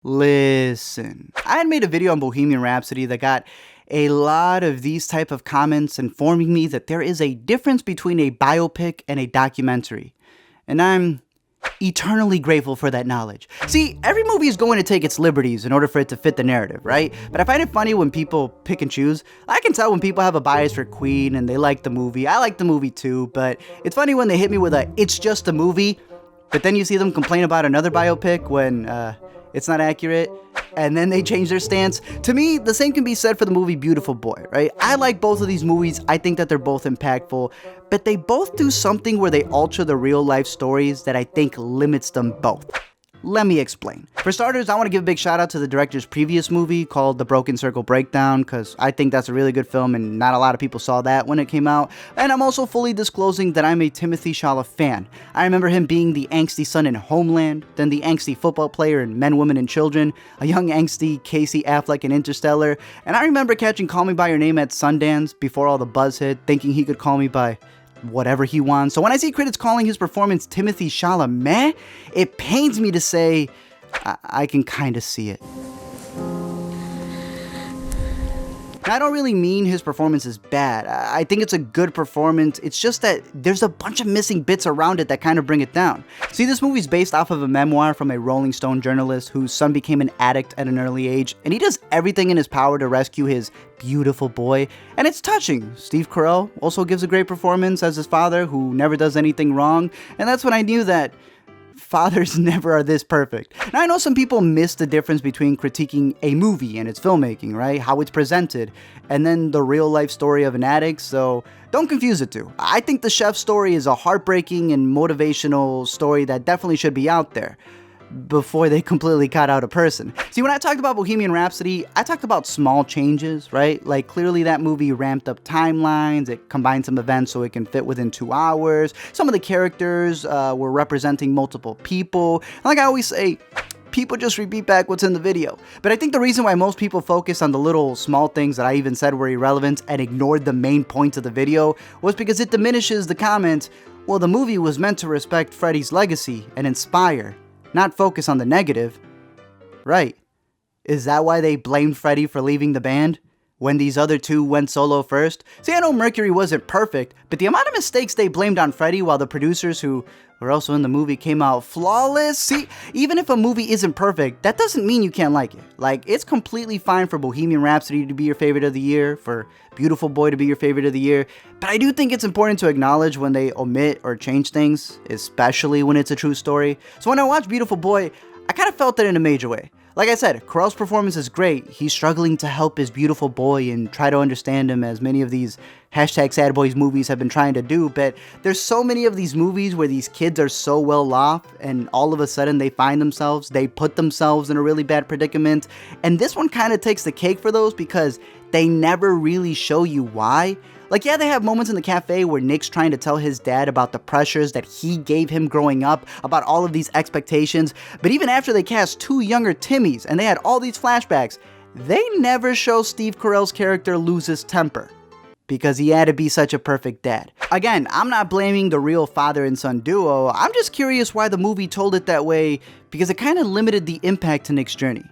Listen, I had made a video on Bohemian Rhapsody that got a lot of these type of comments informing me that there is a difference between a biopic and a documentary. And I'm eternally grateful for that knowledge. See, every movie is going to take its liberties in order for it to fit the narrative, right? But I find it funny when people pick and choose. I can tell when people have a bias for Queen and they like the movie. I like the movie too, but it's funny when they hit me with a, it's just a movie, but then you see them complain about another biopic when, it's not accurate, and then they change their stance. To me, the same can be said for the movie Beautiful Boy, right? I like both of these movies. I think that they're both impactful, but they both do something where they alter the real life stories that I think limits them both. Let me explain. For starters, I want to give a big shout out to the director's previous movie called The Broken Circle Breakdown, because I think that's a really good film and not a lot of people saw that when it came out. And I'm also fully disclosing that I'm a Timothée Chalamet fan. I remember him being the angsty son in Homeland, then the angsty football player in Men, Women, and Children, a young angsty Casey Affleck in Interstellar, and I remember catching Call Me By Your Name at Sundance before all the buzz hit, thinking he could call me by whatever he wants. So when I see critics calling his performance Timothée Chalamet, it pains me to say I can kind of see it. I don't really mean his performance is bad. I think it's a good performance. It's just that there's a bunch of missing bits around it that kind of bring it down. See, this movie's based off of a memoir from a Rolling Stone journalist whose son became an addict at an early age, and he does everything in his power to rescue his beautiful boy, and it's touching. Steve Carell also gives a great performance as his father who never does anything wrong, and that's when I knew that fathers never are this perfect. Now, I know some people miss the difference between critiquing a movie and its filmmaking, right? How it's presented, and then the real life story of an addict, so don't confuse the two. I think the Sheff story is a heartbreaking and motivational story that definitely should be out there before they completely cut out a person. See, when I talked about Bohemian Rhapsody, I talked about small changes, right? Like, clearly that movie ramped up timelines, it combined some events so it can fit within 2 hours. Some of the characters were representing multiple people. And like I always say, people just repeat back what's in the video. But I think the reason why most people focus on the little small things that I even said were irrelevant and ignored the main points of the video was because it diminishes the comment, well, the movie was meant to respect Freddie's legacy and inspire, not focus on the negative. Right. Is that why they blamed Freddie for leaving the band when these other two went solo first? See, I know Mercury wasn't perfect, but the amount of mistakes they blamed on Freddie while the producers who were also in the movie came out flawless. See, even if a movie isn't perfect, that doesn't mean you can't like it. Like, it's completely fine for Bohemian Rhapsody to be your favorite of the year, for Beautiful Boy to be your favorite of the year, but I do think it's important to acknowledge when they omit or change things, especially when it's a true story. So when I watched Beautiful Boy, I kind of felt it in a major way. Like I said, Carell's performance is great. He's struggling to help his beautiful boy and try to understand him, as many of these #SadBoys movies have been trying to do, but there's so many of these movies where these kids are so well off and all of a sudden they put themselves in a really bad predicament, and this one kind of takes the cake for those because they never really show you why. Like, yeah, they have moments in the cafe where Nick's trying to tell his dad about the pressures that he gave him growing up, about all of these expectations, but even after they cast 2 younger Timmys and they had all these flashbacks, they never show Steve Carell's character lose his temper because he had to be such a perfect dad. Again, I'm not blaming the real father and son duo, I'm just curious why the movie told it that way, because it kind of limited the impact to Nick's journey.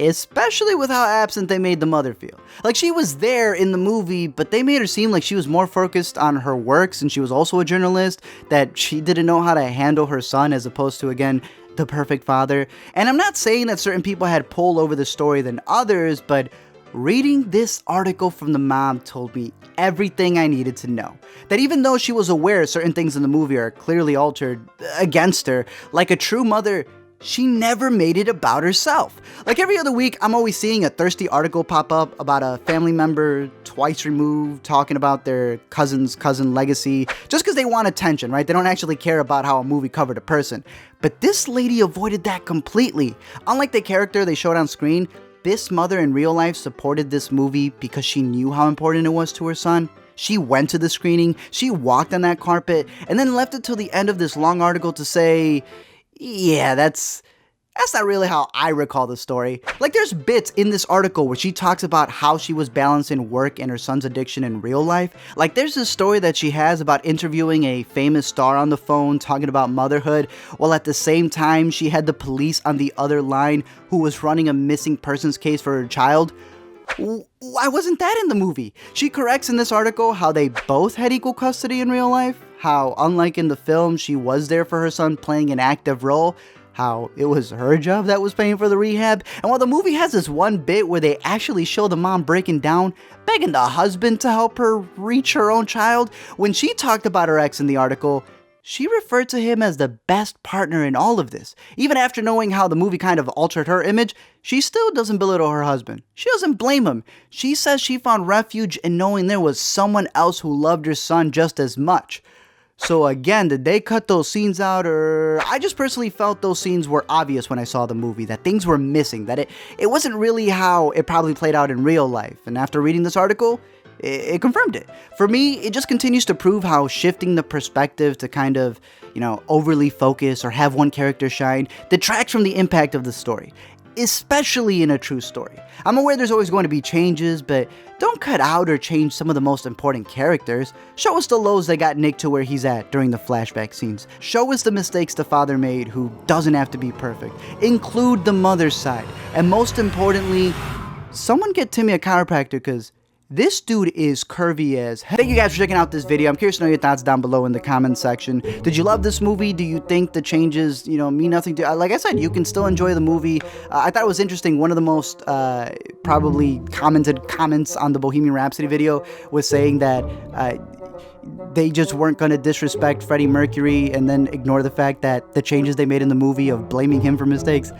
Especially with how absent they made the mother feel. Like, she was there in the movie, but they made her seem like she was more focused on her work since she was also a journalist, that she didn't know how to handle her son as opposed to, again, the perfect father. And I'm not saying that certain people had pull over the story than others, but reading this article from the mom told me everything I needed to know. That even though she was aware certain things in the movie are clearly altered against her, like a true mother, she never made it about herself. Like, every other week, I'm always seeing a thirsty article pop up about a family member twice removed talking about their cousin's cousin legacy just because they want attention, right? They don't actually care about how a movie covered a person. But this lady avoided that completely. Unlike the character they showed on screen, this mother in real life supported this movie because she knew how important it was to her son. She went to the screening, she walked on that carpet, and then left it till the end of this long article to say, yeah, that's That's not really how I recall the story. Like, there's bits in this article where she talks about how she was balancing work and her son's addiction in real life. Like, there's this story that she has about interviewing a famous star on the phone, talking about motherhood, while at the same time she had the police on the other line who was running a missing persons case for her child. Why wasn't that in the movie? She corrects in this article how they both had equal custody in real life, how unlike in the film, she was there for her son playing an active role, how it was her job that was paying for the rehab. And while the movie has this one bit where they actually show the mom breaking down, begging the husband to help her reach her own child, when she talked about her ex in the article, she referred to him as the best partner in all of this. Even after knowing how the movie kind of altered her image, she still doesn't belittle her husband. She doesn't blame him. She says she found refuge in knowing there was someone else who loved her son just as much. So again, did they cut those scenes out, or I just personally felt those scenes were obvious when I saw the movie, that things were missing, that it wasn't really how it probably played out in real life. And after reading this article, it confirmed it. For me, it just continues to prove how shifting the perspective to kind of, overly focus or have one character shine detracts from the impact of the story, especially in a true story. I'm aware there's always going to be changes, but don't cut out or change some of the most important characters. Show us the lows that got Nick to where he's at during the flashback scenes. Show us the mistakes the father made, who doesn't have to be perfect. Include the mother's side. And most importantly, someone get Timmy a chiropractor, because this dude is curvy as hell. Thank you guys for checking out this video. I'm curious to know your thoughts down below in the comments section. Did you love this movie? Do you think the changes, mean nothing to... Like I said, you can still enjoy the movie. I thought it was interesting. One of the most probably commented comments on the Bohemian Rhapsody video was saying that they just weren't going to disrespect Freddie Mercury and then ignore the fact that the changes they made in the movie of blaming him for mistakes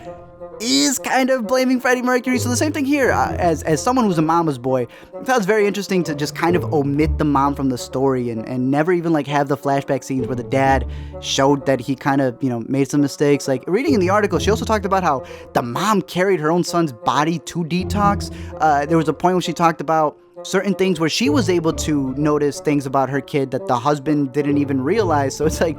is kind of blaming Freddie Mercury. So the same thing here, as someone who's a mama's boy, I thought it was very interesting to just kind of omit the mom from the story and never even like have the flashback scenes where the dad showed that he kind of, made some mistakes. Like reading in the article, she also talked about how the mom carried her own son's body to detox. There was a point where she talked about certain things where she was able to notice things about her kid that the husband didn't even realize. So it's like,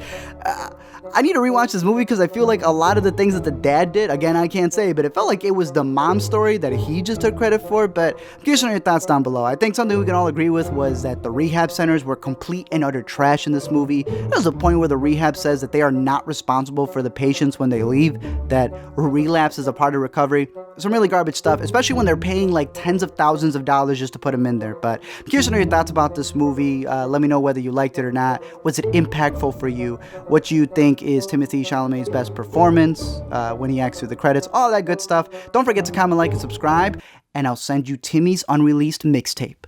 I need to rewatch this movie because I feel like a lot of the things that the dad did, again, I can't say, but it felt like it was the mom's story that he just took credit for. But I'm curious to know your thoughts down below. I think something we can all agree with was that the rehab centers were complete and utter trash in this movie. There's a point where the rehab says that they are not responsible for the patients when they leave, that relapse is a part of recovery. Some really garbage stuff, especially when they're paying like tens of thousands of dollars just to put them in there. But I'm curious to know your thoughts about this movie. Let me know whether you liked it or not. Was it impactful for you? What do you think is Timothée Chalamet's best performance when he acts through the credits? All that good stuff. Don't forget to comment, like, and subscribe, and I'll send you Timmy's unreleased mixtape.